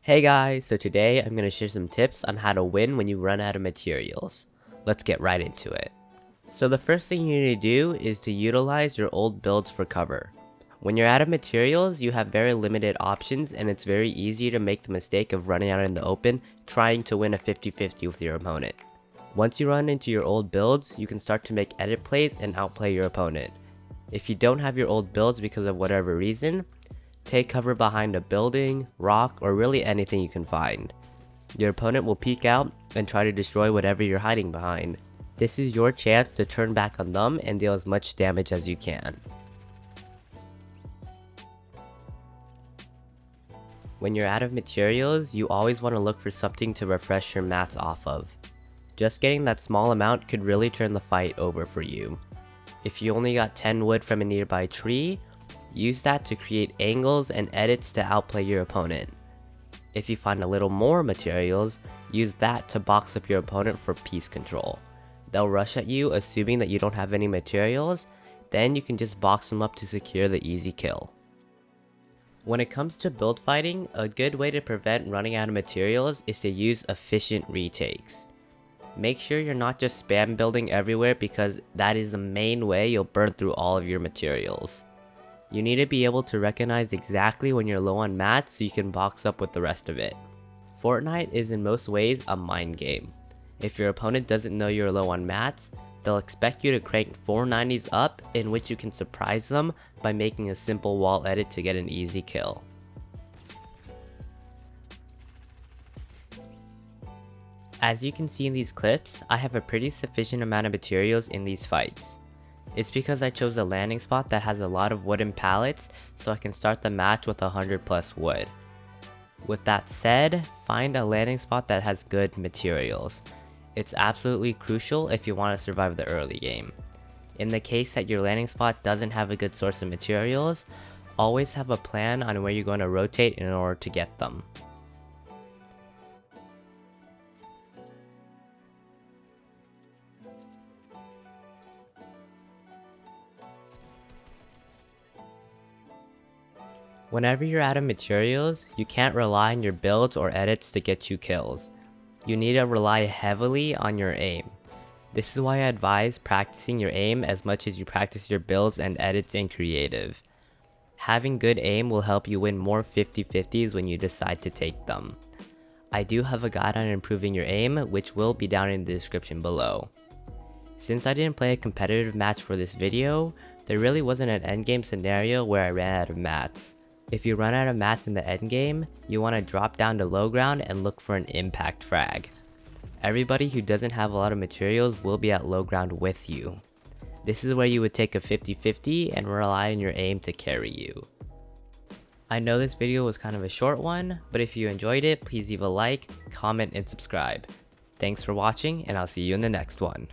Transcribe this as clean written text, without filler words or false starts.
Hey guys, so today I'm going to share some tips on how to win when you run out of materials. Let's get right into it. So the first thing you need to do is to utilize your old builds for cover. When you're out of materials, you have very limited options and it's very easy to make the mistake of running out in the open trying to win a 50-50 with your opponent. Once you run into your old builds, you can start to make edit plays and outplay your opponent. If you don't have your old builds because of whatever reason, take cover behind a building, rock, or really anything you can find. Your opponent will peek out and try to destroy whatever you're hiding behind. This is your chance to turn back on them and deal as much damage as you can. When you're out of materials, you always want to look for something to refresh your mats off of. Just getting that small amount could really turn the fight over for you. If you only got 10 wood from a nearby tree, use that to create angles and edits to outplay your opponent. If you find a little more materials, use that to box up your opponent for piece control. They'll rush at you assuming that you don't have any materials, then you can just box them up to secure the easy kill. When it comes to build fighting, a good way to prevent running out of materials is to use efficient retakes. Make sure you're not just spam building everywhere because that is the main way you'll burn through all of your materials. You need to be able to recognize exactly when you're low on mats so you can box up with the rest of it. Fortnite is in most ways a mind game. If your opponent doesn't know you're low on mats, they'll expect you to crank 490s up, in which you can surprise them by making a simple wall edit to get an easy kill. As you can see in these clips, I have a pretty sufficient amount of materials in these fights. It's because I chose a landing spot that has a lot of wooden pallets, so I can start the match with 100+ wood. With that said, find a landing spot that has good materials. It's absolutely crucial if you want to survive the early game. In the case that your landing spot doesn't have a good source of materials, always have a plan on where you're going to rotate in order to get them. Whenever you're out of materials, you can't rely on your builds or edits to get you kills. You need to rely heavily on your aim. This is why I advise practicing your aim as much as you practice your builds and edits in creative. Having good aim will help you win more 50-50s when you decide to take them. I do have a guide on improving your aim, which will be down in the description below. Since I didn't play a competitive match for this video, there really wasn't an endgame scenario where I ran out of mats. If you run out of mats in the endgame, you want to drop down to low ground and look for an impact frag. Everybody who doesn't have a lot of materials will be at low ground with you. This is where you would take a 50-50 and rely on your aim to carry you. I know this video was kind of a short one, but if you enjoyed it, please leave a like, comment, and subscribe. Thanks for watching, and I'll see you in the next one.